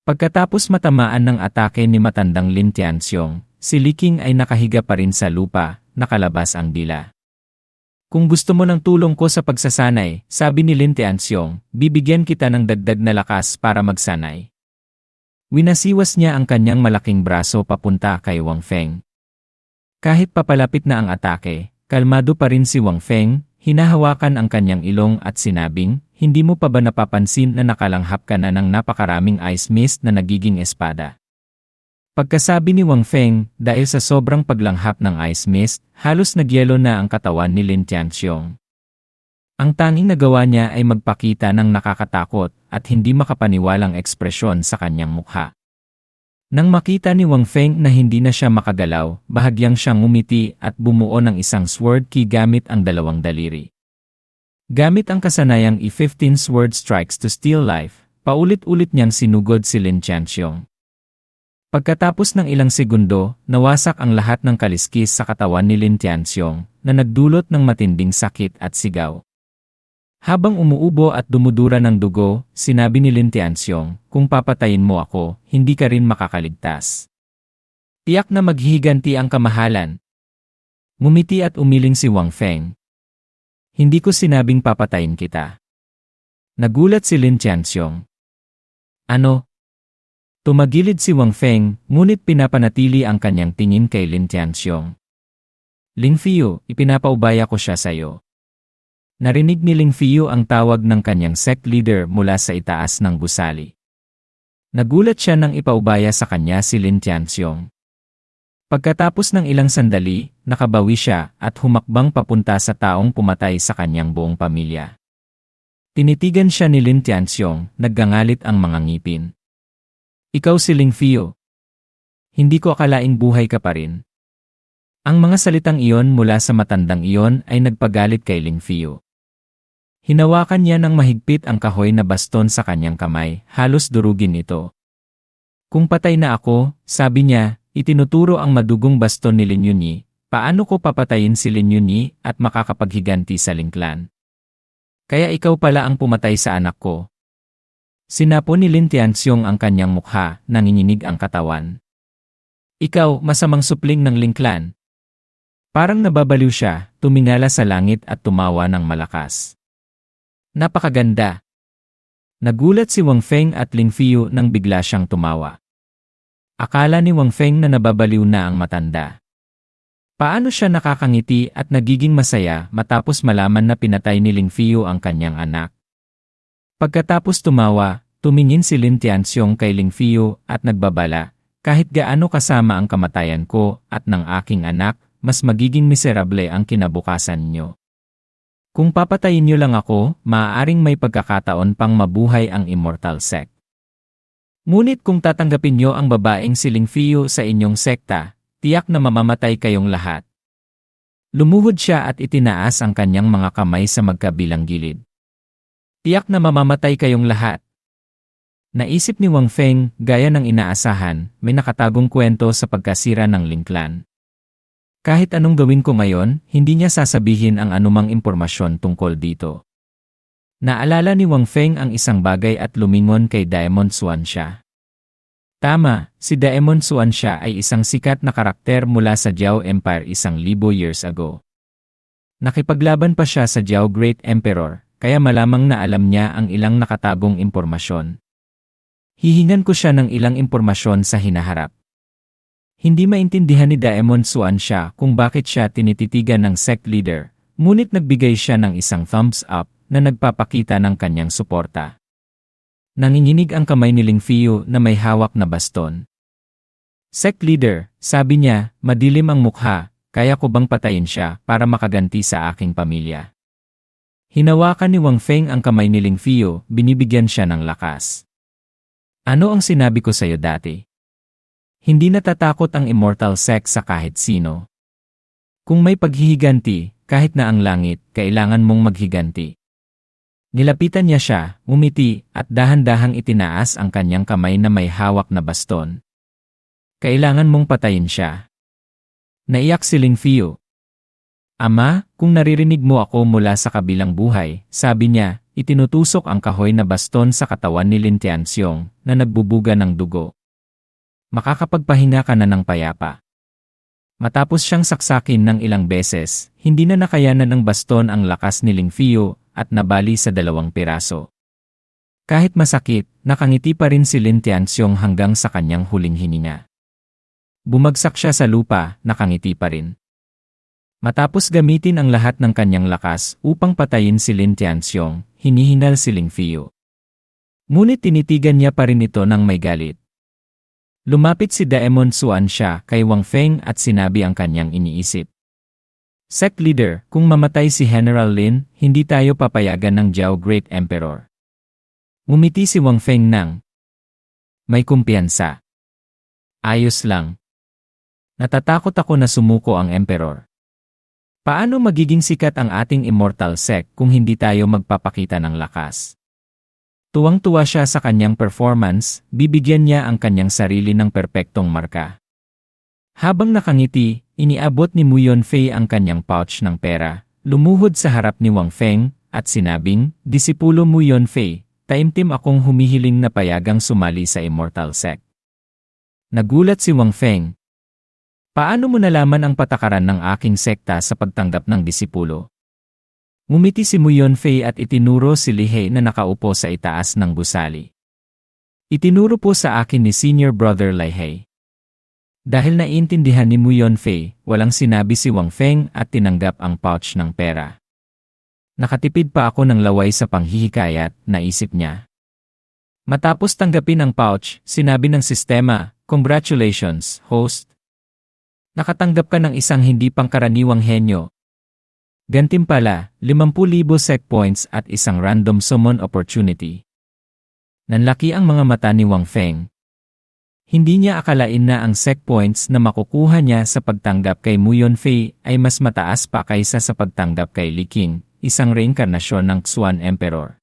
Pagkatapos matamaan ng atake ni matandang Lin Tianxiong, si Li Qing ay nakahiga pa rin sa lupa, nakalabas ang dila. Kung gusto mo ng tulong ko sa pagsasanay, sabi ni Lin Tianxiong, bibigyan kita ng dagdag na lakas para magsanay. Winasiwas niya ang kanyang malaking braso papunta kay Wang Feng. Kahit papalapit na ang atake, kalmado pa rin si Wang Feng, hinahawakan ang kanyang ilong at sinabing, hindi mo pa ba napapansin na nakalanghap ka na ng napakaraming ice mist na nagiging espada? Pagkasabi ni Wang Feng, dahil sa sobrang paglanghap ng ice mist, halos nagyelo na ang katawan ni Lin Tianxiong. Ang tanging nagawa niya ay magpakita ng nakakatakot at hindi makapaniwalang ekspresyon sa kanyang mukha. Nang makita ni Wang Feng na hindi na siya makagalaw, bahagyang siyang ngumiti at bumuo ng isang sword key gamit ang dalawang daliri. Gamit ang kasanayang E15 sword strikes to steal life, paulit-ulit niyang sinugod si Lin Tianxiong. Pagkatapos ng ilang segundo, nawasak ang lahat ng kaliskis sa katawan ni Lin Tianxiong na nagdulot ng matinding sakit at sigaw. Habang umuubo at dumudura ng dugo, sinabi ni Lin Tianxiong, kung papatayin mo ako, hindi ka rin makakaligtas. Tiyak na maghihiganti ang kamahalan. Ngumiti at umiling si Wang Feng. Hindi ko sinabing papatayin kita. Nagulat si Lin Tianxiong. Ano? Tumagilid si Wang Feng, ngunit pinapanatili ang kanyang tingin kay Lin Tianxiong. Ling Fiyu, ipinapaubaya ko siya sayo. Narinig ni Ling Fiyu ang tawag ng kanyang sect leader mula sa itaas ng gusali. Nagulat siya nang ipaubaya sa kanya si Lin Tianxiong. Pagkatapos ng ilang sandali, nakabawi siya at humakbang papunta sa taong pumatay sa kanyang buong pamilya. Tinitigan siya ni Lin Tianxiong, naggangalit ang mga ngipin. Ikaw si Ling Fiyu. Hindi ko akalaing buhay ka pa rin. Ang mga salitang iyon mula sa matandang iyon ay nagpagalit kay Ling Fiyu. Hinawakan niya ng mahigpit ang kahoy na baston sa kanyang kamay, halos durugin ito. Kung patay na ako, sabi niya, itinuturo ang madugong baston ni Lin Yunyi, paano ko papatayin si Lin Yunyi at makakapaghiganti sa Ling Clan? Kaya ikaw pala ang pumatay sa anak ko. Sinapo ni Lin Tianxiong ang kanyang mukha, nanginginig ang katawan. Ikaw, masamang supling ng Ling Clan. Parang nababaliw siya, tumingala sa langit at tumawa ng malakas. Napakaganda. Nagulat si Wang Feng at Ling Fiyu nang bigla siyang tumawa. Akala ni Wang Feng na nababaliw na ang matanda. Paano siya nakakangiti at nagiging masaya matapos malaman na pinatay ni Ling Fiyu ang kanyang anak? Pagkatapos tumawa, tumingin si Lin Tianxiong kay Ling Fiyu at nagbabala, kahit gaano kasama ang kamatayan ko at ng aking anak, mas magiging miserable ang kinabukasan niyo. Kung papatayin niyo lang ako, maaaring may pagkakataon pang mabuhay ang Immortal Sect. Ngunit kung tatanggapin niyo ang babaeng si Ling Fiyu sa inyong sekta, tiyak na mamamatay kayong lahat. Lumuhod siya at itinaas ang kanyang mga kamay sa magkabilang gilid. Tiyak na mamamatay kayong lahat. Naisip ni Wang Feng, gaya ng inaasahan, may nakatagong kwento sa pagkasira ng Ling Clan. Kahit anong gawin ko ngayon, hindi niya sasabihin ang anumang impormasyon tungkol dito. Naalala ni Wang Feng ang isang bagay at lumingon kay Daemon Xuanxia. Tama, si Daemon Xuanxia ay isang sikat na karakter mula sa Jiao Empire 1,000 years ago. Nakipaglaban pa siya sa Jiao Great Emperor, kaya malamang na alam niya ang ilang nakatagong impormasyon. Hihingan ko siya ng ilang impormasyon sa hinaharap. Hindi maintindihan ni Daemon Xuanxia kung bakit siya tinititigan ng sect leader, ngunit nagbigay siya ng isang thumbs up na nagpapakita ng kanyang suporta. Nanginginig ang kamay ni Ling Fiyu na may hawak na baston. Sect leader, sabi niya, madilim ang mukha, kaya ko bang patayin siya para makaganti sa aking pamilya? Hinawakan ni Wang Feng ang kamay ni Ling Fiyu, binibigyan siya ng lakas. Ano ang sinabi ko sa'yo dati? Hindi natatakot ang Immortal Sect sa kahit sino. Kung may paghihiganti, kahit na ang langit, kailangan mong maghiganti. Nilapitan niya siya, umiti, at dahan-dahang itinaas ang kanyang kamay na may hawak na baston. Kailangan mong patayin siya. Naiyak si Ling Fiyu. Ama, kung naririnig mo ako mula sa kabilang buhay, sabi niya, itinutusok ang kahoy na baston sa katawan ni Lin Tianxiong na nagbubuga ng dugo. Makakapagpahinga ka na ng payapa. Matapos siyang saksakin ng ilang beses, hindi na nakayanan ng baston ang lakas ni Ling Fio at nabali sa 2 piraso. Kahit masakit, nakangiti pa rin si Lin Tianxiong hanggang sa kanyang huling hininga. Bumagsak siya sa lupa, nakangiti pa rin. Matapos gamitin ang lahat ng kanyang lakas upang patayin si Lin Tianxiong, hinihinal si Ling Fio. Ngunit tinitigan niya pa rin ito ng may galit. Lumapit si Daemon Xuanxia kay Wang Feng at sinabi ang kanyang iniisip. Sect leader, kung mamatay si General Lin, hindi tayo papayagan ng Jiao Great Emperor. Umiti si Wang Feng nang may kumpiyansa. Ayos lang. Natatakot ako na sumuko ang Emperor. Paano magiging sikat ang ating immortal sect kung hindi tayo magpapakita ng lakas? Tuwang-tuwa siya sa kanyang performance, bibigyan niya ang kanyang sarili ng perpektong marka. Habang nakangiti, iniabot ni Mu Yunfei ang kanyang pouch ng pera, lumuhod sa harap ni Wang Feng, at sinabing, Disipulo Mu Yunfei, taimtim akong humihiling na payagang sumali sa immortal sect. Nagulat si Wang Feng. Paano mo nalaman ang patakaran ng aking sekta sa pagtanggap ng disipulo? Ngumiti si Mu Yunfei at itinuro si Li He na nakaupo sa itaas ng gusali. Itinuro po sa akin ni senior brother Li He. Dahil naiintindihan ni Mu Yunfei, walang sinabi si Wang Feng at tinanggap ang pouch ng pera. Nakatipid pa ako ng laway sa panghihikayat, naisip niya. Matapos tanggapin ang pouch, sinabi ng sistema, Congratulations, host. Nakatanggap ka ng isang hindi pangkaraniwang henyo. Gantimpala, 50,000 sec points at isang random summon opportunity. Nanlaki ang mga mata ni Wang Feng. Hindi niya akalain na ang sec points na makukuha niya sa pagtanggap kay Mu Yunfei ay mas mataas pa kaysa sa pagtanggap kay Li Qing, isang reinkarnasyon ng Xuan Emperor.